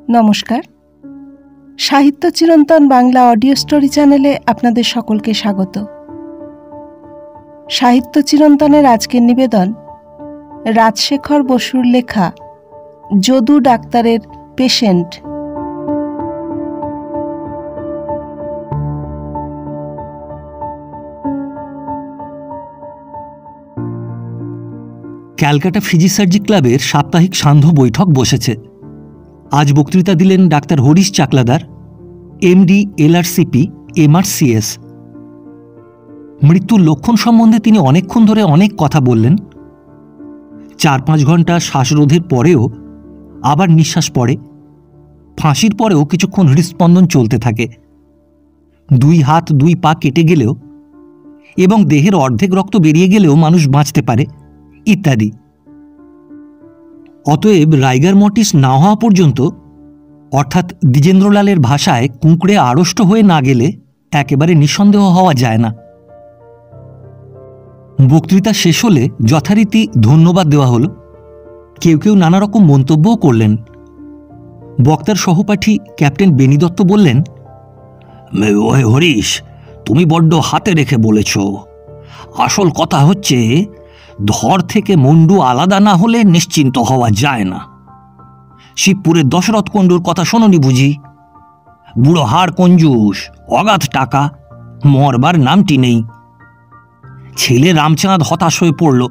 নমস্কার, সাহিত্য চিরন্তন বাংলা অডিও স্টোরি চ্যানেলে আপনাদের সকলকে স্বাগত। সাহিত্য চিরন্তনের আজকের নিবেদন রাজশেখর বসুর লেখা যদু ডাক্তারের পেশেন্ট। ক্যালকাটা ফিজিসার্জি ক্লাবের সাপ্তাহিক সান্ধ্য বৈঠক বসেছে। আজ বক্তৃতা দিলেন doctor Harish Chakladar, MD, LRCP, MRCS. মৃত্যুর লক্ষণ সম্বন্ধে তিনি অনেকক্ষণ ধরে অনেক কথা বললেন। 4-5 ঘন্টা শ্বাসরোধের পরেও আবার নিঃশ্বাস পড়ে, ফাঁসির পরেও কিছুক্ষণ হৃদস্পন্দন চলতে থাকে, 2 হাত 2 পা কেটে গেলেও এবং দেহের অর্ধেক রক্ত বেরিয়ে গেলেও মানুষ বাঁচতে পারে, ইত্যাদি। অতএব রাইগার মর্টিস না হওয়া পর্যন্ত, অর্থাৎ দ্বিজেন্দ্রলালের ভাষায় কুঁকড়ে আড়ষ্ট হয়ে না গেলে একেবারে নিঃসন্দেহ হওয়া যায় না। বক্তৃতা শেষ হলে যথারীতি ধন্যবাদ দেওয়া হলো। কেউ কেউ নানা রকম মন্তব্যও করলেন। বক্তার সহপাঠী ক্যাপ্টেন বেনি দত্ত বললেন, হরিশ, তুমি বড্ড হাতে রেখে বলেছ। আসল কথা হচ্ছে, ধর থেকে মুন্ডু আলাদা না হলে নিশ্চিন্ত হওয়া যায় না। শিবপুরের দশরথ কুণ্ডুর কথা শোনোনি বুঝি? বুড়ো হাড় কঞ্জুস, অগাধ টাকা, মরবার নামটি নেই। ছেলে রামচাঁদ হতাশ হয়ে পড়ল।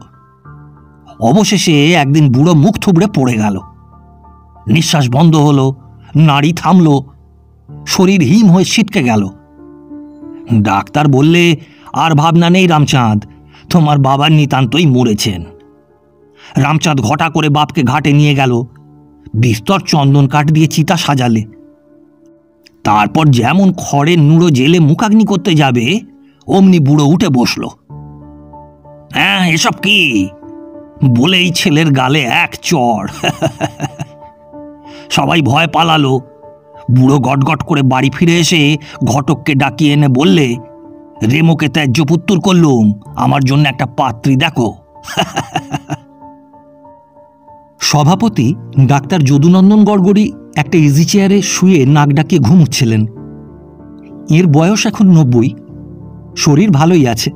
অবশেষে একদিন বুড়ো মুখ থুবড়ে পড়ে গেল। নিঃশ্বাস বন্ধ হলো, নাড়ি থামল, শরীর হিম হয়ে ছিটকে গেল। ডাক্তার বললে, আর ভাবনা নেই রামচাঁদ, তোমার বাবার নিতান্তই মরেছেন। রামচাঁদ ঘটা করে বাপকে ঘাটে নিয়ে গেল, বিস্তর চন্দন কাঠ দিয়ে চিতা সাজালে। তারপর যেমন খড়ের নুড়ো জেলে মুখাগ্নি করতে যাবে, অমনি বুড়ো উঠে বসল। হ্যাঁ, এসব কি বলেই ছেলের গালে এক চড়। সবাই ভয় পালালো। বুড়ো গটগট করে বাড়ি ফিরে এসে ঘটককে ডাকিয়ে এনে বললে, রেমোকে ত্যায্য পুত্তুর করলুম, আমার জন্য একটা পাত্রী দেখো। সভাপতি ডাক্তার যদুনন্দন গড়গড়ি একটা ইজি চেয়ারে শুয়ে নাক ডাকিয়ে ঘুমুচ্ছিলেন। এর বয়স এখন 90, শরীর ভালোই আছে,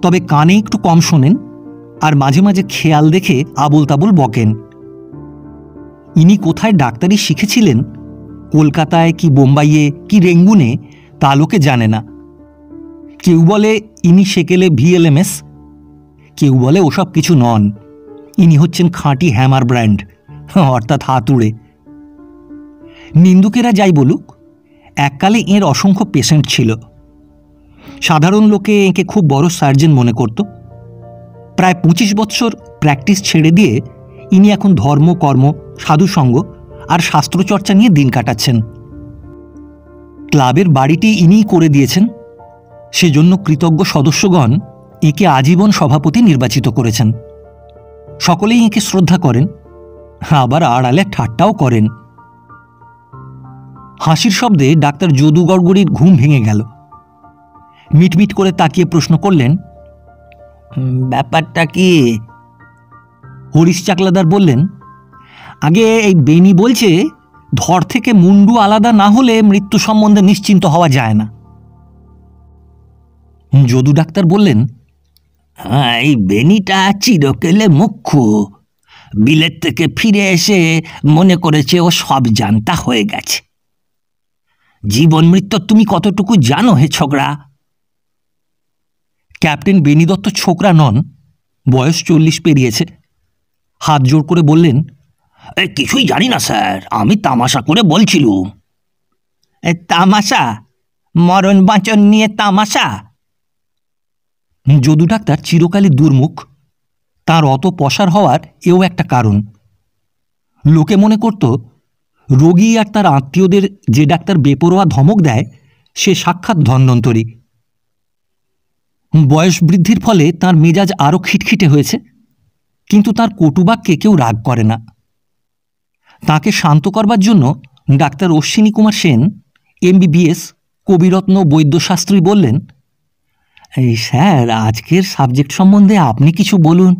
তবে কানে একটু কম শোনেন আর মাঝে মাঝে খেয়াল দেখে আবোল তাবোল বকেন। ইনি কোথায় ডাক্তারি শিখেছিলেন, কলকাতায় কি বোম্বাইয়ে কি রেঙ্গুনে, তা লোকে জানে না। কেউ বলে ইনি সেকেলে ভিএলএমএস, কেউ বলে ওসব কিছু নন, ইনি হচ্ছেন খাঁটি হ্যামার ব্র্যান্ড, অর্থাৎ হাতুড়ে। নিন্দুকেরা যাই বলুক, এককালে এর অসংখ্য পেশেন্ট ছিল। সাধারণ লোকে একে খুব বড় সার্জন মনে করত। প্রায় 25 বৎসর প্র্যাকটিস ছেড়ে দিয়ে ইনি এখন ধর্ম, কর্ম, সাধুসঙ্গ আর শাস্ত্রচর্চা নিয়ে দিন কাটাচ্ছেন। ক্লাবের বাড়িটি ইনিই করে দিয়েছেন, সেজন্য কৃতজ্ঞ সদস্যগণ একে আজীবন সভাপতি নির্বাচিত করেছেন। সকলেই একে শ্রদ্ধা করেন, আবার আড়ালে ঠাট্টাও করেন। হাসির শব্দে ডাক্তার যদু গড়গড়ির ঘুম ভেঙে গেল। মিটমিট করে তাকিয়ে প্রশ্ন করলেন, ব্যাপারটা কি? হরিশ চাকলাদার বললেন, আগে এই বেনি বলছে, ধর থেকে মুন্ডু আলাদা না হলে মৃত্যু সম্বন্ধে নিশ্চিন্ত হওয়া যায় না। যদু ডাক্তার বললেন, হ্যাঁ, এই বেনিটা চিরকেলে মুখ্য। বিলেত থেকে ফিরে এসে মনে করেছে ও সব জানতা হয়ে গেছে। জীবন মৃত্যু তুমি কতটুকু জানো হে ছোকরা? ক্যাপ্টেন বেনি দত্ত ছোকরা নন, বয়স 40 পেরিয়েছে। হাত জোড় করে বললেন, কিছুই জানি না স্যার, আমি তামাশা করে বলছিলুম। তামাশা? মরণ বাঁচন নিয়ে তামাশা? যদু ডাক্তার চিরকালই দুর্মুখ, তার অত পসার হওয়ার এও একটা কারণ। লোকে মনে করত রোগী আর তার আত্মীয়দের যে ডাক্তার বেপরোয়া ধমক দেয়, সে সাক্ষাৎ ধন্বন্তরী। বয়স বৃদ্ধির ফলে তার মেজাজ আরও খিটখিটে হয়েছে, কিন্তু তার কটুবাক্যে কেউ রাগ করে না। তাকে শান্ত করবার জন্য ডাক্তার অশ্বিনী কুমার সেন, এমবিবিএস, কবিরত্ন বৈদ্যশাস্ত্রী বললেন, এই স্যার, আজকের সাবজেক্ট সম্বন্ধে আপনি কিছু বলুন।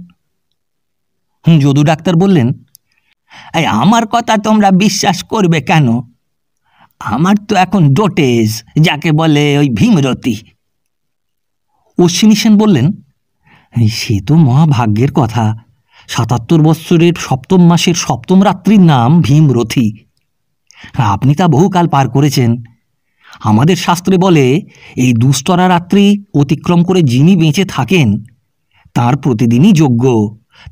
যদু ডাক্তার বললেন, এই আমার কথা তোমরা বিশ্বাস করবে কেন? আমার তো এখন ডোটেজ, যাকে বলে ওই ভীমরতি। অশ্বিনী সেন বললেন, সে তো মহাভাগ্যের কথা। ৭৭ বৎসরের ৭ম মাসের ৭ম রাত্রির নাম ভীমরথী। আপনি তা বহুকাল পার করেছেন। আমাদের শাস্ত্রে বলে, এই দুস্তরা রাত্রি অতিক্রম করে যিনি বেঁচে থাকেন তার প্রতিদিনই যজ্ঞ,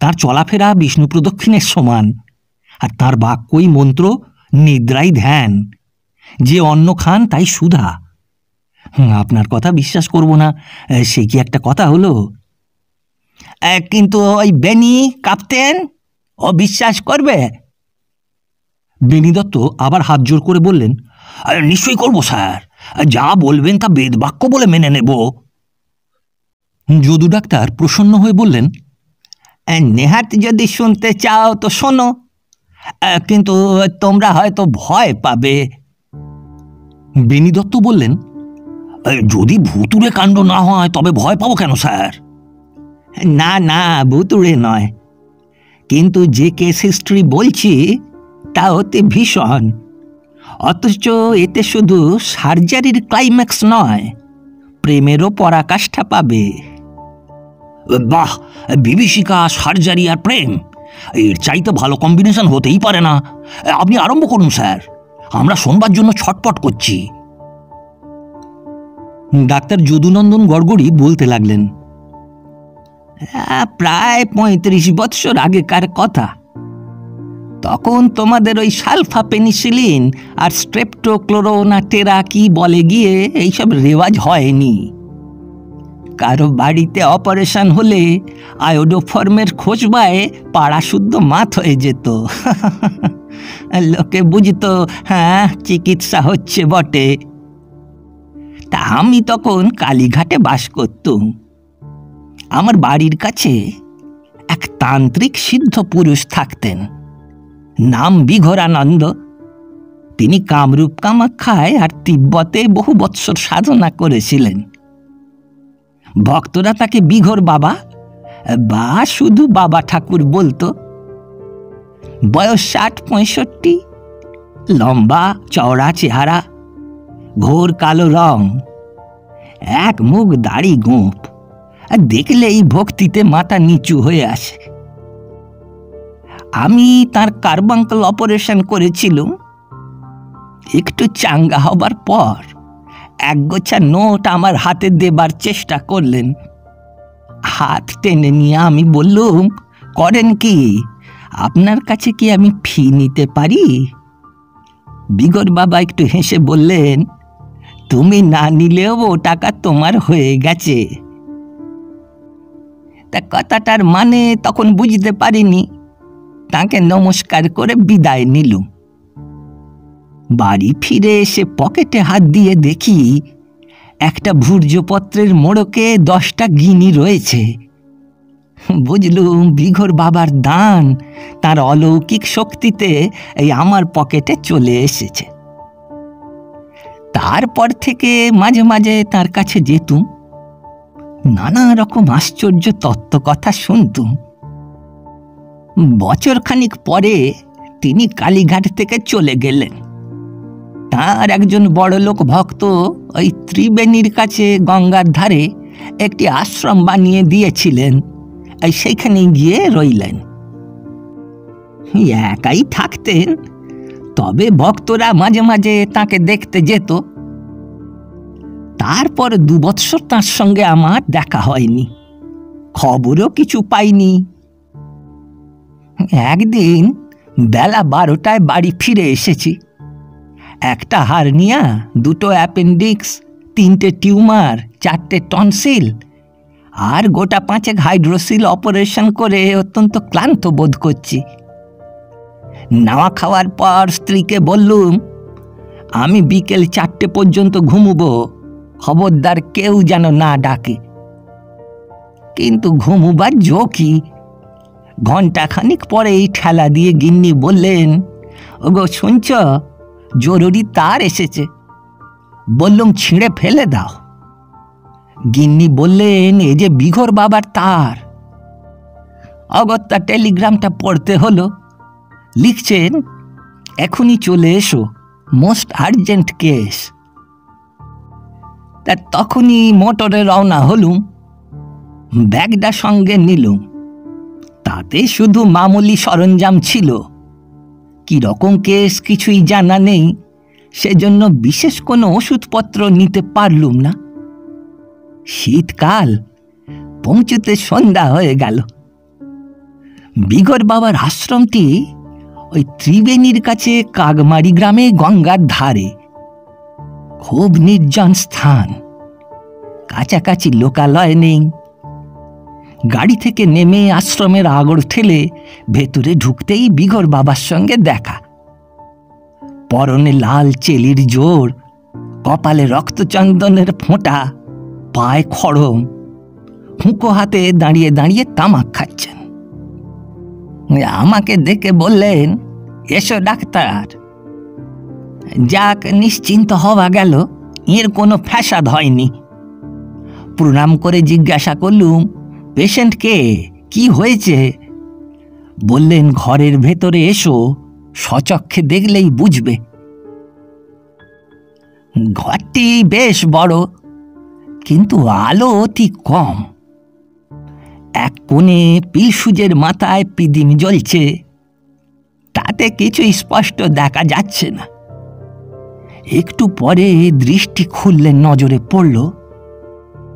তার চলাফেরা বিষ্ণু প্রদক্ষিণের সমান, আর তার বাক্যই মন্ত্র, নিদ্রাই ধ্যান। যে অন্ন খান তাই সুধা। আপনার কথা বিশ্বাস করব না, সে কি একটা কথা হলো? কিন্তু ওই বেনি কাঁপতেন, ও বিশ্বাস করবে? বেনি দত্ত আবার হাত জোর করে বললেন, নিশ্চয়ই করব স্যার, যা বলবেন তা বেদবাক্য বলে মেনে নেব। যদু ডাক্তার প্রসন্ন হয়ে বললেন, নেহাত যদি শুনতে চাও তো শোনো, কিন্তু তোমরা হয়তো ভয় পাবে। বেনি দত্ত বললেন, যদি ভুতুড়ে কাণ্ড না হয় তবে ভয় পাবো কেন স্যার? না না, ভুতুড়ে নয়, কিন্তু যে কেস হিস্ট্রি বলছি তা অতি ভীষণ। অথচ এতে শুধু সার্জারির ক্লাইম্যাক্স নয়, প্রেমেরও পরাকাষ্ঠা পাবে। বাহ, বিভীষিকা, সার্জারি আর প্রেম, এর চাইতে ভালো কম্বিনেশন হতেই পারে না। আপনি আরম্ভ করুন স্যার, আমরা শোনবার জন্য ছটপট করছি। ডাক্তার যদুনন্দন গড়গড়ি বলতে লাগলেন, প্রায় ৩৫ বৎসর আগেকার কথা। তখন তোমাদের ওই সালফা পেনিসিলিন আর স্ট্রেপ্টোক্লোরোনা টেরা কি বলে গিয়ে এইসব রেওয়াজ হয়নি। কারো বাড়িতে অপারেশন হলে আয়োডোফর্মের খোঁজবায় পাড়া শুদ্ধ মাত হয়ে যেত। লোকে বুঝতো, হ্যাঁ, চিকিৎসা হচ্ছে বটে। তা আমি তখন কালীঘাটে বাস করতুম। আমার বাড়ির কাছে এক তান্ত্রিক সিদ্ধ পুরুষ থাকতেন, নাম বিঘোরানন্দ। তিনি কামরূপ কামাখ্যায় আর তিব্বতে বহু বৎসর সাধনা করেছিলেন। ভক্তরা তাকে বিঘোর বাবা বা শুধু বাবা ঠাকুর বলতো। বয়স ৬০-৬৫, লম্বা চওড়া চেহারা, ঘোর কালো রং, এক মুখ দাড়ি গোঁফ, দেখলেই ভক্তিতে মাথা নিচু হয়ে আসে। আমি তার কার্বাঙ্কল অপারেশন করেছিলাম। একটু চাঙ্গা হবার পর একগোছা নোট আমার হাতে দেবার চেষ্টা করলেন। হাত টেনে নিয়ে আমি বললুম, করেন কি? আপনার কাছে কি আমি ফি নিতে পারি? বিগর বাবা একটু হেসে বললেন, তুমি না নিলেও ও টাকা তোমার হয়ে গেছে। তা কথাটার মানে তখন বুঝতে পারিনি। তাকে নমস্কার করে বিদায় নিলুম। বাড়ি ফিরে এসে পকেটে হাত দিয়ে দেখি একটা ভূর্জপত্রের মোড়কে 10টা গিনি রয়েছে। বুঝলুম বিঘোর বাবার দান তার অলৌকিক শক্তিতে এই আমার পকেটে চলে এসেছে। তারপর থেকে মাঝে মাঝে তার কাছে যেতুম, নানা রকম আশ্চর্য তত্ত্ব কথা শুনতুম। বছরখানিক পরে তিনি কালীঘাট থেকে চলে গেলেন। তার একজন বড়লোক ভক্ত ওই ত্রিবেণীর কাছে গঙ্গার ধারে একটি আশ্রম বানিয়ে দিয়েছিলেন। সেইখানে গিয়ে রইলেন। একাই থাকতেন, তবে ভক্তরা মাঝে মাঝে তাকে দেখতে যেত। তারপর 2 বৎসর তাঁর সঙ্গে আমার দেখা হয়নি, খবরও কিছু পাইনি। একদিন বেলা 12টায় বাড়ি ফিরে এসেছি। একটা হার্নিয়া, 2টো অ্যাপেন্ডিক্স, 3টে টিউমার, 4টে টনসিল আর গোটা 5 হাইড্রোসিল অপারেশন করে অত্যন্ত ক্লান্ত বোধ করছি। নাওয়া খাওয়ার পর স্ত্রীকে বললুম, আমি বিকেল 4টে পর্যন্ত ঘুমুবো, খবরদার কেউ যেন না ডাকে। কিন্তু ঘুমুবার জোকি। ঘণ্টাখানিক পরেই ঠেলা দিয়ে গিন্নি বললেন, ওগো শুনছ, জরুরি তার এসেছে। বললুম, ছিঁড়ে ফেলে দাও। গিন্নি বললেন, এ যে বিঘোর বাবার তার। অগত্যা টেলিগ্রামটা পড়তে হলো। লিখছেন, এখনই চলে এসো, মোস্ট আর্জেন্ট কেস। তা তখনই মোটরে রওনা হলুম, ব্যাগটা সঙ্গে নিলুম। তাতে শুধু মামুলি সরঞ্জাম ছিল। কি রকম কেস কিছুই জানা নেই, সেজন্য বিশেষ কোনো ওষুধপত্র নিতে পারলুম না। শীতকাল, পৌঁছতে সন্ধ্যা হয়ে গেল। বিগর বাবার আশ্রমটি ওই ত্রিবেণীর কাছে কাগমারি গ্রামে গঙ্গার ধারে। খুব নির্জন স্থান, কাছাকাছি লোকালয় নেই। গাড়ি থেকে নেমে আশ্রমের আগড় ঠেলে ভেতরে ঢুকতেই বিগর বাবার সঙ্গে দেখা। পরনে লাল চেলির জোর, কপালে রক্তচন্দনের ফোঁটা, পায়ে খড়ম, হুঁকো হাতে দাঁড়িয়ে দাঁড়িয়ে তামাক খাচ্ছেন। আমাকে দেখে বললেন, এসো ডাক্তার। যাক, নিশ্চিন্ত হওয়া গেল, এর কোনো ফ্যাসাদ হয়নি। প্রণাম করে জিজ্ঞাসা করলুম, পেশেন্ট কে, কি হয়েছে? বললেন, ঘরের ভেতরে এসো, স্বচক্ষে দেখলেই বুঝবে। ঘরটি বেশ বড়, কিন্তু আলো অতি কম। এক কোণে পিলসুজের মাথায় পিদিম জ্বলছে, তাতে কিছু স্পষ্ট দেখা যাচ্ছে না। একটু পরে দৃষ্টি খুললে নজরে পড়ল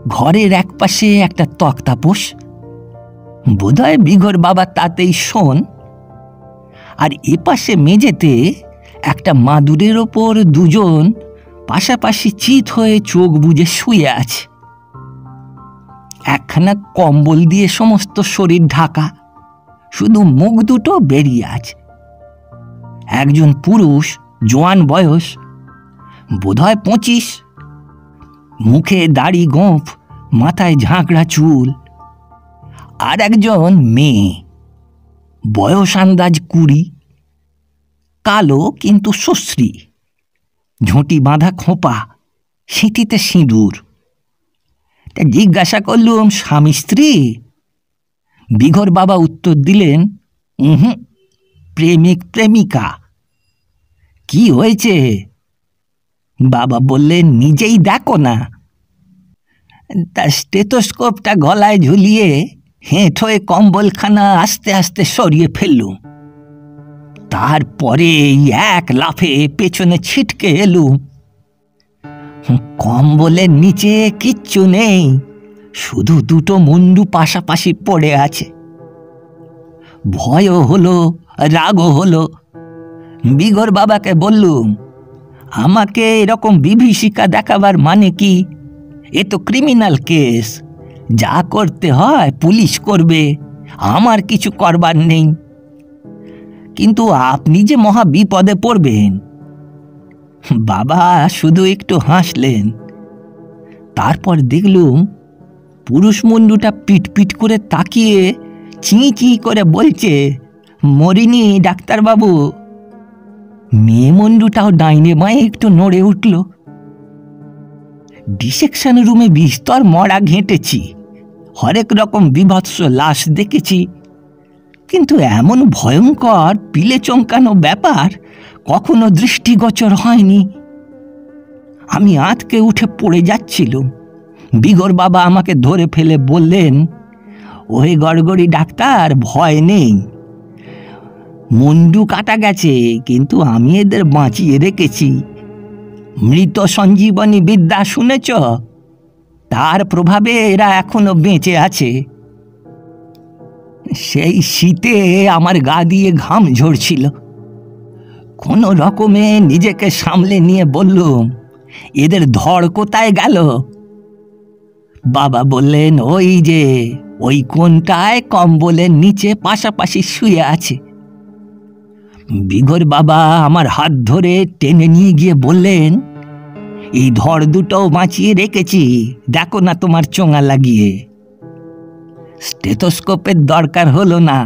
ঘরের একপাশে একটা তক্তাপোষ, বোধহয় বিঘর বাবা তাতেই শোন। আর এপাশে মেঝেতে একটা মাদুরের ওপর দুজন পাশাপাশি চিত হয়ে চোখ বুজে শুয়ে আছে। একখানা কম্বল দিয়ে সমস্ত শরীর ঢাকা, শুধু মুখ দুটো বেরিয়ে আছে। একজন পুরুষ, জোয়ান বয়স, বোধহয় 25, মুখে দাড়ি গোঁফ, মাথায় ঝাঁকড়া চুল। আর একজন মেয়ে, বয়স আন্দাজ 20, কালো কিন্তু সুশ্রী, ঝুঁটি বাঁধা খোঁপা, সিঁথিতে সিঁদুর। তা জিজ্ঞাসা করলুম, স্বামী স্ত্রী? বিঘর বাবা উত্তর দিলেন, প্রেমিক প্রেমিকা। কি হয়েছে? বাবা বললেন, নিজেই দেখো না। তা স্টেথোস্কোপটা গলায় ঝুলিয়ে হেঁট হয়ে কম্বলখানা আস্তে আস্তে সরিয়ে ফেললুম। তারপরে এক লাফে পেছনে ছিটকে এলুম। কম্বলের নিচে কিচ্ছু নেই, শুধু দুটো মুন্ডু পাশাপাশি পড়ে আছে। ভয়ও হলো, রাগও হলো। বিঘর বাবাকে বললুম, আমাকে এরকম বিভীষিকা দেখাবার মানে কি? এ তো ক্রিমিনাল কেস, যা করতে হয় পুলিশ করবে, আমার কিছু করবার নেই। কিন্তু আপনি যে মহা বিপদে পড়বেন। বাবা শুধু একটু হাসলেন। তারপর দেখলুম পুরুষ মুন্ডুটা পিট পিট করে তাকিয়ে চি চি করে বলছে, মরিনি ডাক্তারবাবু। মেয়ে মুন্ডুটাও ডাইনে বাঁয়ে একটু নড়ে উঠল। ডিসেকশন রুমে বিস্তর মরা ঘেঁটেছি, হরেক রকম বিভৎস লাশ দেখেছি, কিন্তু এমন ভয়ঙ্কর পিলে চমকানো ব্যাপার কখনো দৃষ্টিগোচর হয়নি। আমি আঁতকে উঠে পড়ে যাচ্ছিলুম। বিঘর বাবা আমাকে ধরে ফেলে বললেন, ওহে গড়গড়ি ডাক্তার, ভয় নেই, মুন্ডু কাটা গেছে, কিন্তু আমি এদের বাঁচিয়ে রেখেছি। মৃত সঞ্জীবনী বিদ্যা শুনেছ? তার প্রভাবে এরা এখনো বেঁচে আছে। সেই শীতে আমার গা দিয়ে ঘাম ঝরছিল। কোনো রকমে নিজেকে সামলে নিয়ে বললুম, এদের ধড় কোথায় গেল? বাবা বললেন, ওই যে ওই কোণটায় কম্বলের নিচে পাশাপাশি শুয়ে আছে। বিঘর বাবা আমার হাত ধরে টেনে নিয়ে গিয়ে বললেন, এই ধড় দুটোও বাঁচিয়ে রেখেছি, দেখো না তোমার চোঙা লাগিয়ে। স্টেথোস্কোপের দরকার হলো না।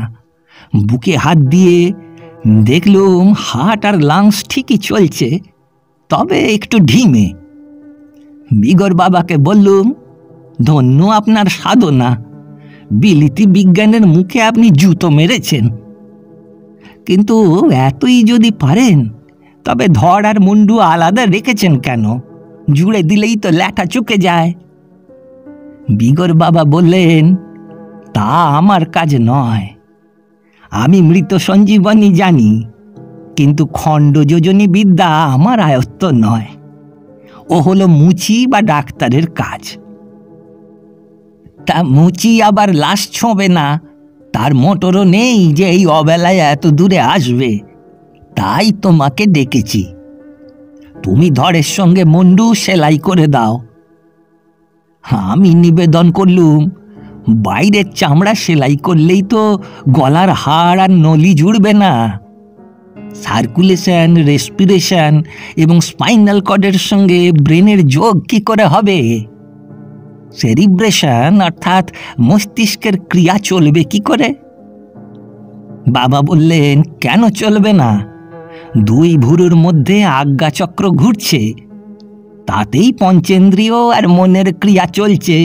বুকে হাত দিয়ে দেখলুম হার্ট আর লাংস ঠিকই চলছে, তবে একটু ঢিমে। বিঘর বাবাকে বললুম, ধন্য আপনার সাধনা, বিলিতি বিজ্ঞানের মুখে আপনি জুতো মেরেছেন। কিন্তু এতই যদি পারেন তবে ধর আর মুন্ডু আলাদা রেখেছেন কেন? জুড়ে দিলেই তো ল্যাঠা চুকে যায়। বিগর বাবা বললেন, তা আমার কাজ নয়। আমি মৃত সঞ্জীবনী জানি, কিন্তু খণ্ড যোজনী বিদ্যা আমার আয়ত্ত নয়। ও হলো মুচি বা ডাক্তারের কাজ। তা মুচি আবার লাশ ছোঁবে না, তার মোটরও নেই যে এই অবেলায় এত দূরে আসবে। তাই তোমাকে ডেকেছি। তুমি ধরের সঙ্গে মুন্ডু সেলাই করে দাও। আমি নিবেদন করলুম, বাইরের চামড়া সেলাই করলেই তো গলার হাড় আর নলি জুড়বে না। সার্কুলেশন, রেসপিরেশন এবং স্পাইনাল কর্ডের সঙ্গে ব্রেনের যোগ কি করে হবে? সেরিব্রেশন অর্থাৎ মস্তিষ্কের ক্রিয়া চলবে কি করে? বাবা বললেন, কেন চলবে না? দুই ভুরুর মধ্যে আজ্ঞাচক্র ঘুরছে, তাতেই পঞ্চেন্দ্রিয় আর মনের ক্রিয়া চলছে।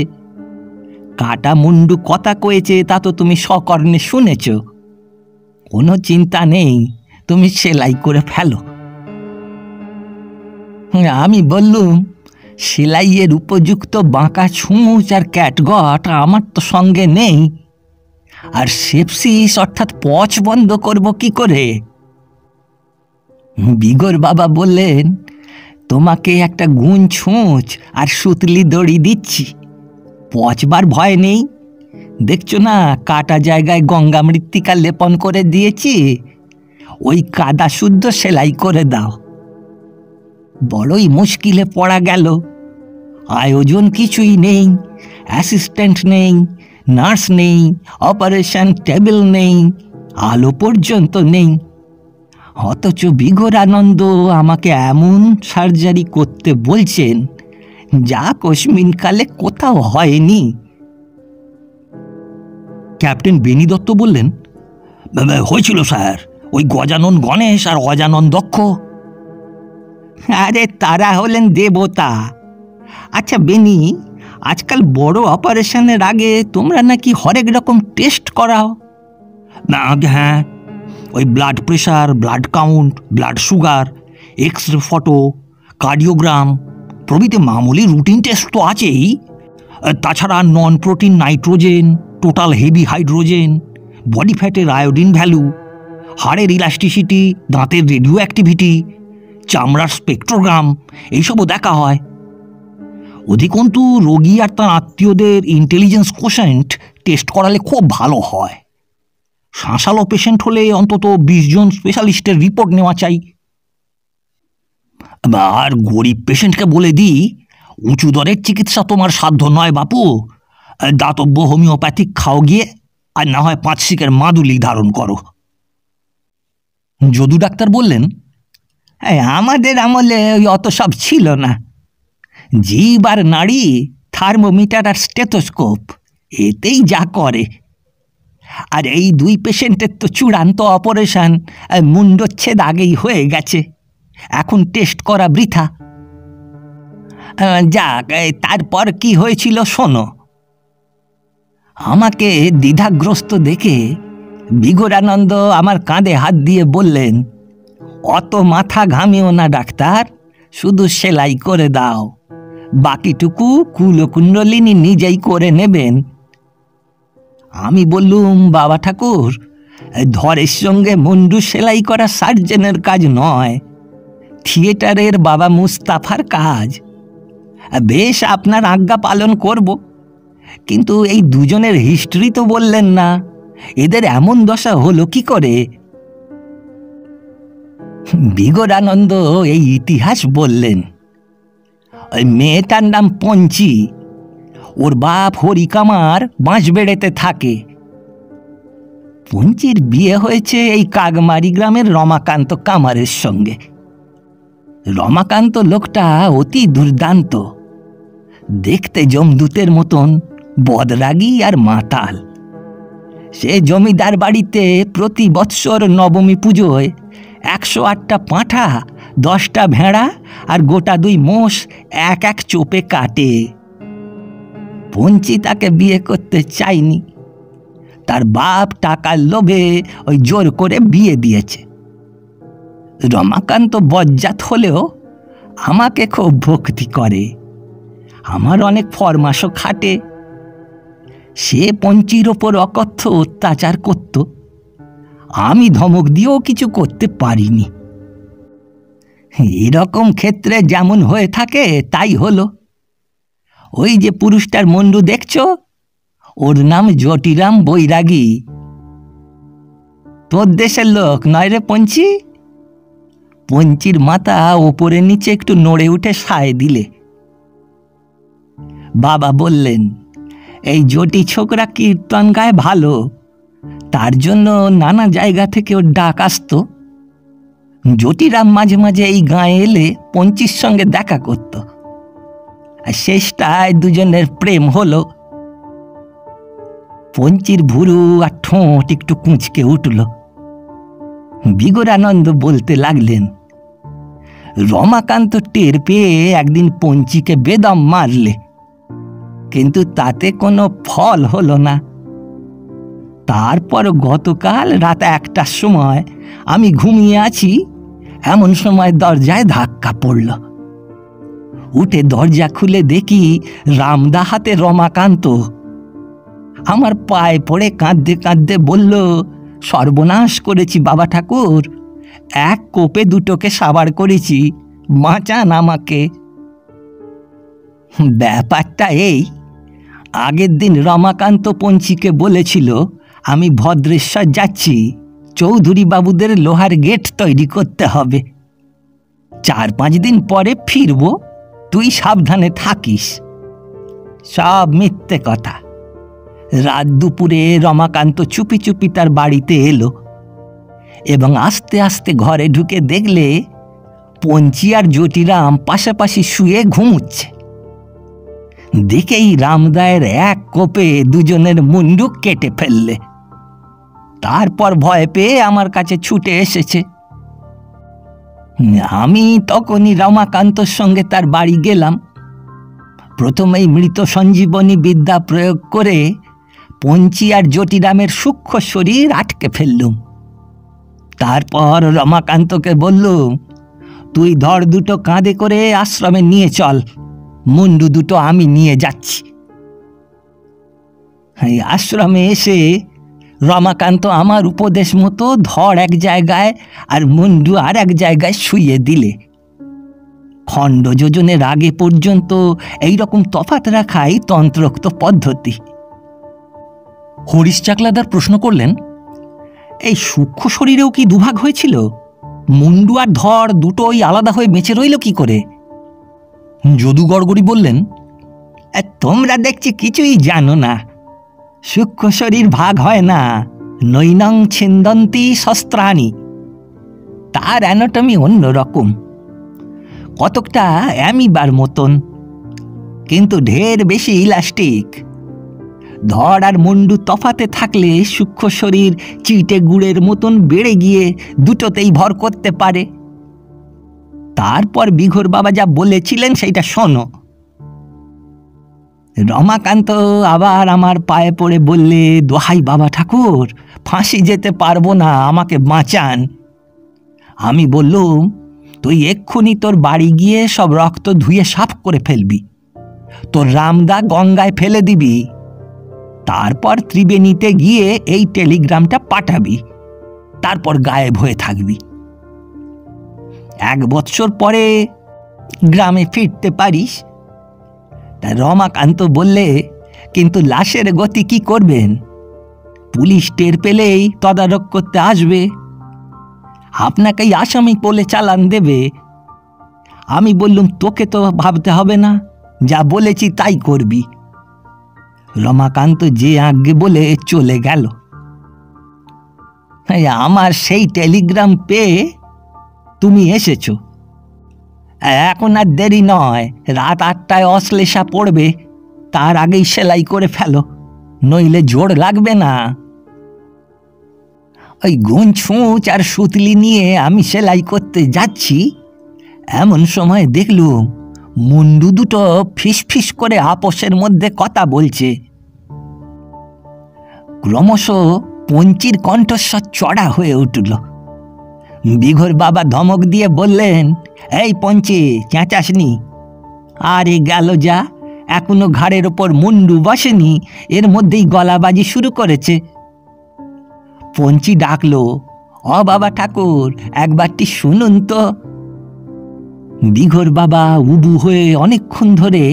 কাটা মুন্ডু কথা কয়েছে তা তো তুমি সকর্ণে শুনেছ। কোনো চিন্তা নেই, তুমি সেলাই করে ফেলো। আমি বললুম, সেলাইয়ের উপযুক্ত বাঁকা ছুঁচ আর ক্যাটগট আমার তো সঙ্গে নেই, আর সেপসিস অর্থাৎ পচ বন্ধ করব কি করে? বিগর বাবা বললেন, তোমাকে একটা গুণ ছুঁচ আর সুতলি দড়ি দিচ্ছি, পচবার ভয় নেই। দেখছো না কাটা জায়গায় গঙ্গা মৃত্তিকা লেপন করে দিয়েছি, ওই কাদা শুদ্ধ সেলাই করে দাও। বড়ই মুশকিলে পড়া গেল। আয়োজন কিছুই নেই, অ্যাসিস্ট্যান্ট নেই, নার্স নেই, অপারেশন টেবিল নেই, আলো পর্যন্ত নেই। অথচ বিগরানন্দ আমাকে এমন সার্জারি করতে বলছেন যা কোশমিনকালে কোথাও হয়নি। ক্যাপ্টেন বেনি দত্ত বললেন, হয়েছিল স্যার, ওই গজানন গণেশ আর অজানন দক্ষ। আরে তারা হলেন দেবতা। আচ্ছা বেনি, আজকাল বড় অপারেশনের আগে তোমরা নাকি হরেক রকম টেস্ট করাও? না, হ্যাঁ, ওই blood pressure, blood count, blood sugar, X ray photo, cardiogram প্রভৃতি মামুলি রুটিন টেস্ট তো আছেই। তাছাড়া non protein nitrogen, total heavy hydrogen, body ফ্যাটের আয়োডিন ভ্যালু, হাড়ের ইলাস্টিসিটি, দাঁতের রেডিও অ্যাক্টিভিটি, চামড়ার স্পেকট্রোগ্রাম এইসবও দেখা হয়। অধিকন্তু রোগী আর তার আত্মীয়দের ইন্টেলিজেন্স কোশেন্ট টেস্ট করালে খুব ভালো হয়। শাঁসালো পেশেন্ট হলে অন্তত 20 জন স্পেশালিস্টের রিপোর্ট নেওয়া চাই। আর গরিব পেশেন্টকে বলে দিই, উঁচু দরের চিকিৎসা তোমার সাধ্য নয় বাপু, দাতব্য হোমিওপ্যাথিক খাও গিয়ে, আর না হয় 5 শিকের মাদুলি ধারণ করো। যদু ডাক্তার বললেন, আমাদের আমলে ওই অত সব ছিল না। জীব আর নাড়ি, থার্মোমিটার আর স্টেথোস্কোপ, এতেই যা করে। আর এই 2 পেশেন্টের তো চূড়ান্ত অপারেশন মুন্ডচ্ছেদ আগেই হয়ে গেছে, এখন টেস্ট করা বৃথা। যাক, তারপর কি হয়েছিল শোনো। আমাকে দ্বিধাগ্রস্ত দেখে বিগরানন্দ আমার কাঁধে হাত দিয়ে বললেন, অত মাথা ঘামিও না ডাক্তার, শুধু সেলাই করে দাও, বাকিটুকু কুলকুণ্ডলিনী নিজেই করে নেবেন। আমি বললুম, বাবা ঠাকুর, ধরের সঙ্গে মুন্ডু সেলাই করা সার্জেনের কাজ নয়, থিয়েটারের বাবা মুস্তাফার কাজ। বেশ, আপনার আজ্ঞা পালন করব, কিন্তু এই দুজনের হিস্ট্রি তো বললেন না, এদের এমন দশা হলো কি করে? বিগরানন্দ এই ইতিহাস বললেন। ওই মেয়েটার নাম পঞ্চি, ওর বাপ হরিকামার বাঁশবেড়েতে থাকে। পঞ্চির বিয়ে হয়েছে এই কাগমারি গ্রামের রমাকান্ত কামারের সঙ্গে। রমাকান্ত লোকটা অতি দুর্দান্ত, দেখতে জমদূতের মতন, বদরাগী আর মাতাল। সে জমিদার বাড়িতে প্রতি বৎসর নবমী পুজোয় 108টা পাঁঠা, 10টা ভেড়া আর গোটা 2 মোষ এক এক চোপে কাটে। পঞ্চি তাকে বিয়ে করতে চায়নি, তার বাপ টাকার লোভে ওই জোর করে বিয়ে দিয়েছে। রমাকান্ত বজ্জাত হলেও আমাকে খুব ভক্তি করে, আমার অনেক ফরমাসও খাটে। সে পঞ্চির ওপর অকথ্য অত্যাচার করত, আমি ধমক দিয়েও কিছু করতে পারিনি। এরকম ক্ষেত্রে যেমন হয়ে থাকে তাই হলো। ওই যে পুরুষটার মুন্ডু দেখছ, ওর নাম জটিরাম বৈরাগী। তোর দেশের লোক নয় রে পঞ্চি? পঞ্চির মাথা ওপরে নিচে একটু নড়ে উঠে সায় দিলে। বাবা বললেন, এই জটি ছোকরা কীর্তন গায় ভালো, তার জন্য নানা জায়গা থেকে ওর ডাক আসত। জটিরাম মাঝে মাঝে এই গাঁয়ে এলে পঞ্চির সঙ্গে দেখা করত, আর শেষটায় দুজনের প্রেম হলো। পঞ্চির ভুরু আর ঠোঁট একটু কুঁচকে উঠল। বিগরানন্দ বলতে লাগলেন, রমাকান্ত টের পেয়ে একদিন পঞ্চিকে বেদম মারলে, কিন্তু তাতে কোনো ফল হলো না। তারপর গতকাল রাত 1টার সময় আমি ঘুমিয়ে আছি, এমন সময় দরজায় ধাক্কা পড়ল। উঠে দরজা খুলে দেখি রামদা হাতে রমাকান্ত। আমার পায়ে পড়ে কাঁদতে কাঁদতে বলল, সর্বনাশ করেছি বাবা ঠাকুর, এক কোপে দুটোকে সাবার করেছি, বাঁচান আমাকে। ব্যাপারটা এই, আগের দিন রমাকান্ত পঞ্চিকে বলেছিল আমি ভদ্রেশ্বর যাচ্ছি, চৌধুরী বাবুদের লোহার গেট তৈরি করতে হবে, 4-5 দিন পরে ফিরব, তুই সাবধানে থাকিস। সব মিথ্যে কথা। রাত দুপুরে রমাকান্ত চুপি চুপি তার বাড়িতে এলো এবং আস্তে আস্তে ঘরে ঢুকে দেখলে পঞ্চি আর জটিরাম পাশাপাশি শুয়ে ঘুমুচ্ছে। দেখেই রামদায়ের এক কোপে দুজনের মুন্ডু কেটে ফেললে। তারপর ভয় পেয়ে আমার কাছে ছুটে এসেছে। আমি তখনই রমাকান্তর সঙ্গে তার বাড়ি গেলাম। প্রথমেই মৃত সঞ্জীবনী বিদ্যা প্রয়োগ করে পঞ্চি আর জটিরামের সূক্ষ্ম শরীর আটকে ফেললুম। তারপর রমাকান্তকে বললুম, তুই ধর দুটো কাঁধে করে আশ্রমে নিয়ে চল, মুন্ডু দুটো আমি নিয়ে যাচ্ছি। আশ্রমে এসে রমাকান্ত আমার উপদেশ মতো ধর এক জায়গায় আর মুন্ডু আর এক জায়গায় শুইয়ে দিলে। খণ্ড যোজনের আগে পর্যন্ত এইরকম তফাৎ রাখাই তন্ত্রোক্ত পদ্ধতি। হরিশ চাকলাদার প্রশ্ন করলেন, এই সূক্ষ্ম শরীরেও কি দুভাগ হয়েছিল? মুন্ডু আর ধর দুটোই আলাদা হয়ে বেঁচে রইল কি করে? যদু গড়গড়ি বললেন, তোমরা দেখছি কিছুই জানো না। সূক্ষ্ম শরীর ভাগ হয় না, নৈনং ছিন্দন্তি শস্ত্রাণি। তার অ্যানাটমি অন্যরকম, কতকটা অ্যামিবার মতন, কিন্তু ঢের বেশি ইলাস্টিক। ধর আর মুন্ডু তফাতে থাকলে সূক্ষ্ম শরীর চিটে গুড়ের মতন বেড়ে গিয়ে দুটোতেই ভর করতে পারে। তারপর বিঘোর বাবা যা বলেছিলেন সেইটা শোনো। রমাকান্ত আবার আমার পায়ে পড়ে বললে, দোহাই বাবা ঠাকুর, ফাঁসি যেতে পারবো না, আমাকে বাঁচান। আমি বললুম, তুই এক্ষুনি তোর বাড়ি গিয়ে সব রক্ত ধুয়ে সাফ করে ফেলবি, তোর রামদা গঙ্গায় ফেলে দিবি, তারপর ত্রিবেণীতে গিয়ে এই টেলিগ্রামটা পাঠাবি, তারপর গায়েব হয়ে থাকবি। 1 বৎসর পরে গ্রামে ফিরতে পারিস। তা রমাকান্ত বললে, কিন্তু লাশের গতি কি করবেন? পুলিশ টের পেলেই তদারক করতে আসবে, আপনাকেই আসামি বলে চালান দেবে। আমি বললুম, তোকে তো ভাবতে হবে না, যা বলেছি তাই করবি। রমাকান্ত যে আজ্ঞে বলে চলে গেল। আমার সেই টেলিগ্রাম পেয়ে তুমি এসেছ। এখন আর দেরি নয়, রাত 8টায় অশ্লেষা পড়বে, তার আগেই সেলাই করে ফেলো, নইলে জোর লাগবে না। ওই গুঞ্জ ছুঁচ আর সুতলি নিয়ে আমি সেলাই করতে যাচ্ছি, এমন সময় দেখলুম মুন্ডু দুটো ফিস ফিস করে আপসের মধ্যে কথা বলছে। ক্রমশ পঞ্চির কণ্ঠস্বর চড়া হয়ে উঠল। বিঘোর বাবা ধমক দিয়ে বললেন, এই পঞ্চি, চেঁচাসনি? আরে গেল যা, এখনো ঘাড়ের ওপর মুন্ডু বসেনি, এর মধ্যেই গলাবাজি শুরু করেছে। পঞ্চি ডাকলো, ও বাবা ঠাকুর, একবারটি শুনুন তো। বিঘোর বাবা উবু হয়ে অনেকক্ষণ ধরে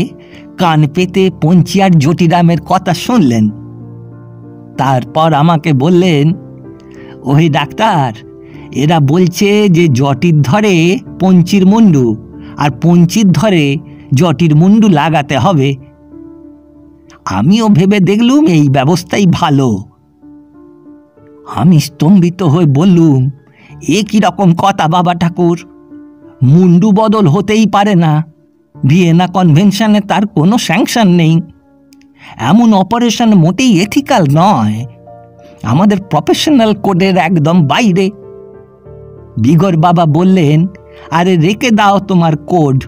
কান পেতে পঞ্চি আর জটিরামের কথা শুনলেন। তারপর আমাকে বললেন, ওহে ডাক্তার, এরা বলছে যে জটির ধরে পঞ্চির মুন্ডু আর পঞ্চির ধরে জটির মুন্ডু লাগাতে হবে। আমিও ভেবে দেখলুম এই ব্যবস্থাই ভালো। আমি স্তম্ভিত হয়ে বললুম, এ কি রকম কথা বাবা ঠাকুর? মুন্ডু বদল হতেই পারে না, ভিয়েনা কনভেনশনে তার কোনো স্যাংশন নেই। এমন অপারেশন মোটেই এথিক্যাল নয়, আমাদের প্রফেশনাল কোডের একদম বাইরে। বিঘোর বাবা বললেন, আরে রেখে দাও তোমার কোড।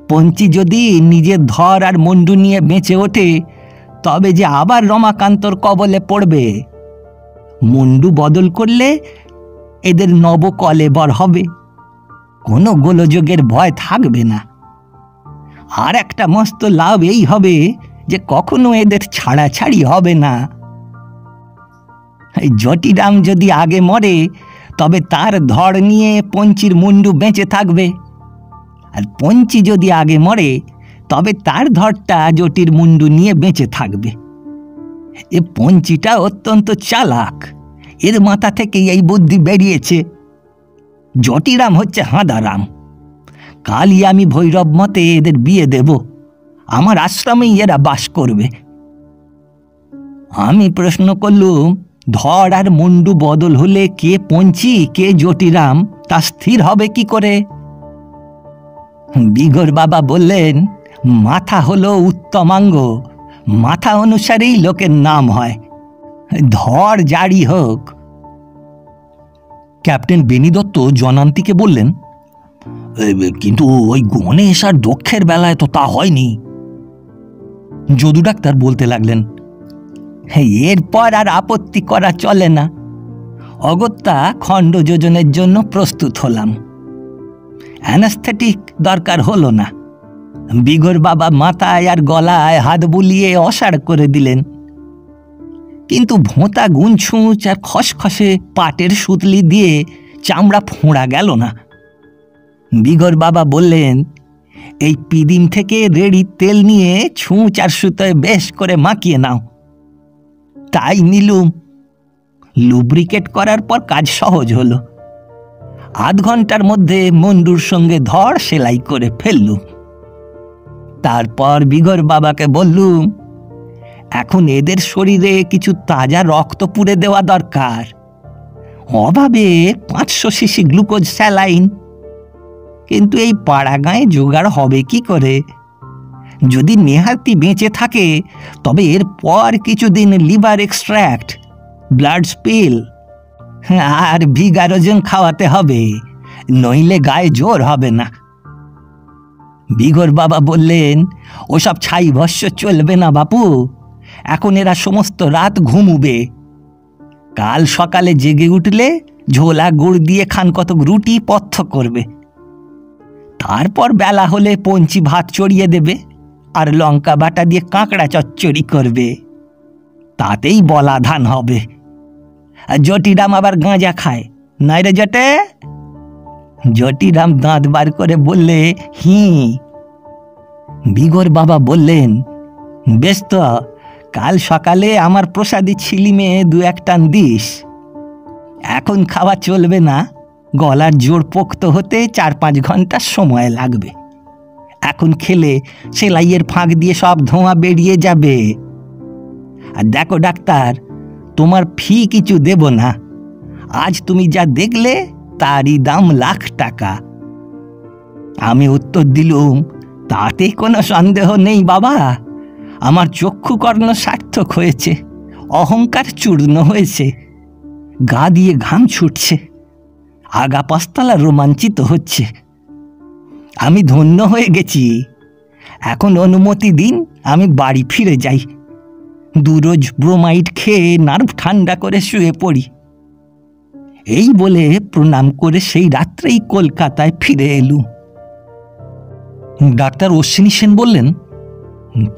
পঞ্চি যদি নিজের ধর আর মুন্ডু নিয়ে বেঁচে ওঠে তবে যে আবার রমাকান্তর কবলে পড়বে। মুন্ডু বদল করলে এদের নবকলেবর হবে, কোনো গোলযোগের ভয় থাকবে না। আর একটা মস্ত লাভ এই হবে যে কখনো এদের ছাড়াছাড়ি হবে না। জটিরাম যদি আগে মরে তবে তার ধর নিয়ে পঞ্চির মুন্ডু বেঁচে থাকবে, আর পঞ্চি যদি আগে মরে তবে তার ধরটা জটির মুন্ডু নিয়ে বেঁচে থাকবে। এ পঞ্চিটা অত্যন্ত চালাক, এর মাথা থেকে এই বুদ্ধি বেরিয়েছে। জটিরাম হচ্ছে হাঁদারাম। কালই আমি ভৈরব মতে এদের বিয়ে দেব, আমার আশ্রমেই এরা বাস করবে। আমি প্রশ্ন করলুম, ধর আর মুন্ডু বদল হলে কে পঞ্চি কে জটিরাম তা স্থির হবে কি করে? বিঘোর বাবা বললেন, মাথা হলো উত্তমাঙ্গ, মাথা অনুসারেই লোকের নাম হয়, ধর জারি হোক। ক্যাপ্টেন বেনি দত্ত জনান্তিকে বললেন, কিন্তু ওই গণেশ আর দক্ষের বেলায় তো তা হয়নি। যদু ডাক্তার বলতে লাগলেন, এরপর আর আপত্তি করা চলে না। অগত্যা খণ্ড যোজনের জন্য প্রস্তুত হলাম। অ্যানাস্থেটিক দরকার হলো না। বিঘোর বাবা মাথায় আর গলায় হাত বুলিয়ে অসাড় করে দিলেন, কিন্তু ভোঁতা গুনছুঁচ আর খসখসে পাটের সুতলি দিয়ে চামড়া ফোঁড়া গেল না। বিঘোর বাবা বললেন, এই পিদিম থেকে রেড়ি তেল নিয়ে ছুঁচ আর সুতোয় বেশ করে মাখিয়ে নাও। তাই নিলুম। লুব্রিকেট করার পর কাজ সহজ হলো। আধ ঘন্টার মধ্যে মুন্ডুর সঙ্গে ধর সেলাই করে ফেললুম। তারপর বিঘোর বাবাকে বললুম, এখন এদের শরীরে কিছু তাজা রক্ত পুড়ে দেওয়া দরকার। অভাবে 500 সিসি গ্লুকোজ স্যালাইন, কিন্তু এই পাড়া গাঁয়ে জোগাড় হবে কি করে? যদি নেহাতি বেঁচে থাকে তবে এরপর কিছুদিন লিভার এক্সট্র্যাক্ট, ব্লাড স্পিল আর ভিগারোজন খাওয়াতে হবে, নইলে গায়ে জোর হবে না। বিঘোর বাবা বললেন, ওসব ছাই ভস্য চলবে না বাপু, এখন এরা সমস্ত রাত ঘুমুবে। কাল সকালে জেগে উঠলে ঝোলা গুড় দিয়ে খান কতক রুটি পথ্য করবে। তারপর বেলা হলে পঞ্চি ভাত চড়িয়ে দেবে আর লঙ্কা বাটা দিয়ে কাঁকড়া চচ্চড়ি করবে, তাতেই বলা ধান হবে। আর জটিরাম আবার গাঁজা খায়, নাই রে জটে? জটিরাম দাঁত বার করে বললে, হি। বিঘোর বাবা বললেন, বেশ তো, কাল সকালে আমার প্রসাদী ছিলিমে 2-1 টান দিস। এখন খাওয়া চলবে না, গলার জোর পোক্ত হতে 4-5 ঘন্টা সময় লাগবে। এখন খেলে সেলাইয়ের ফাঁক দিয়ে সব ধোঁয়া বেরিয়ে যাবে। আর দেখো ডাক্তার, তোমার ফি কিছু দেব না, আজ তুমি যা দেখলে তারই দাম লাখ টাকা। আমি উত্তর দিলুম, তাতে কোনো সন্দেহ নেই বাবা, আমার চক্ষুকর্ণ সার্থক হয়েছে, অহংকার চূর্ণ হয়েছে, গা দিয়ে ঘাম ছুটছে, আগা পাস্তলা রোমাঞ্চিত হচ্ছে। আমি ধন্য হয়ে গেছি। এখন অনুমতি দিন আমি বাড়ি ফিরে যাই। দুরোজ ব্রোমাইড খেয়ে নার্ভ ঠান্ডা করে শুয়ে পড়ি। এই বলে প্রণাম করে সেই রাত্রেই কলকাতায় ফিরে এলুম। ডাক্তার অশ্বিনী সেন বললেন,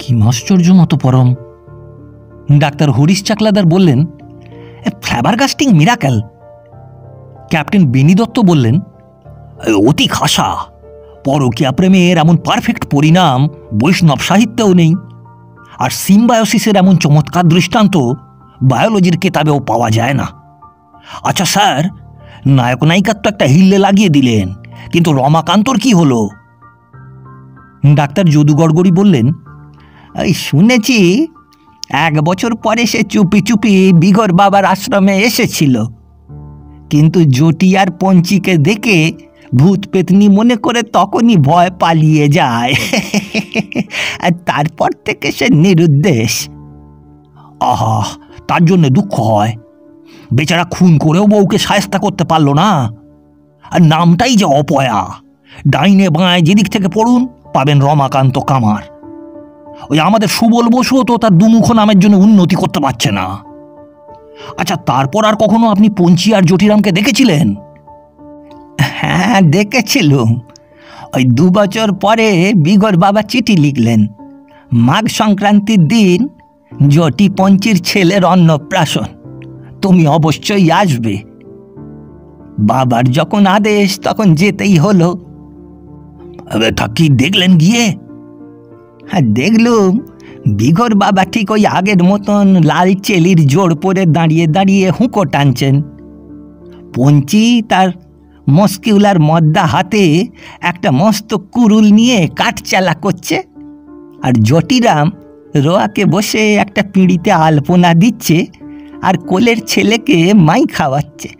কি আশ্চর্য মতো পরম। ডাক্তার হরিশ চাকলাদার বললেন, ফ্ল্যাবারগাস্টিং মিরাকেল। ক্যাপ্টেন বেনি দত্ত বললেন, অতি খাসা। পরকীয়া প্রেমের এমন পারফেক্ট পরিণাম বৈষ্ণব সাহিত্যেও নেই, আর সিম্বায়োসিসের এমন চমৎকার দৃষ্টান্ত বায়োলজির কেতাবেও পাওয়া যায় না। আচ্ছা স্যার, নায়ক নায়িকার তো একটা হিল্লে লাগিয়ে দিলেন, কিন্তু রমাকান্তর কি হলো? ডাক্তার যদু গড়গড়ি বললেন, শুনেছি 1 বছর পরে সে চুপি চুপি বিঘর বাবার আশ্রমে এসেছিল, কিন্তু জটি আর পঞ্চিকে দেখে ভূত পেতনি মনে করে তখনই ভয় পালিয়ে যায়। আর তারপর থেকে সে নিরুদ্দেশ। আহা, তার জন্য দুঃখ হয়। বেচারা খুন করেও বউকে সায়স্তা করতে পারল না। আর নামটাই যে অপয়া। ডাইনে বাঁয় যেদিক থেকে পড়ুন পাবেন রমাকান্ত কামার। ওই আমাদের সুবল বসুও তো তার দুমুখ নামের জন্য উন্নতি করতে পারছে না। আচ্ছা, তারপর আর কখনো আপনি পঞ্চি আর জটিরামকে দেখেছিলেন? হ্যাঁ, দেখেছিলুম। ওই 2 বছর পরে বিঘর বাবা চিঠি লিখলেন, মাঘ সংক্রান্তির দিন জটি পঞ্চির ছেলের অন্নপ্রাশন, তুমি অবশ্যই আসবে। বাবার যখন আদেশ তখন যেতেই হলো। তা কি দেখলেন গিয়ে? হ্যাঁ, দেখলুম বিঘর বাবা ঠিক ওই আগের মতন লাল চেলির জোড় পরে দাঁড়িয়ে দাঁড়িয়ে হুঁকো টানছেন। পঞ্চি তার মস্কিউলার মদ্দা হাতে একটা মস্ত কুরুল নিয়ে কাঠচালা করছে, আর জটিরাম রোয়াকে বসে একটা পিঁড়িতে আলপনা দিচ্ছে আর কোলের ছেলেকে মাই খাওয়াচ্ছে।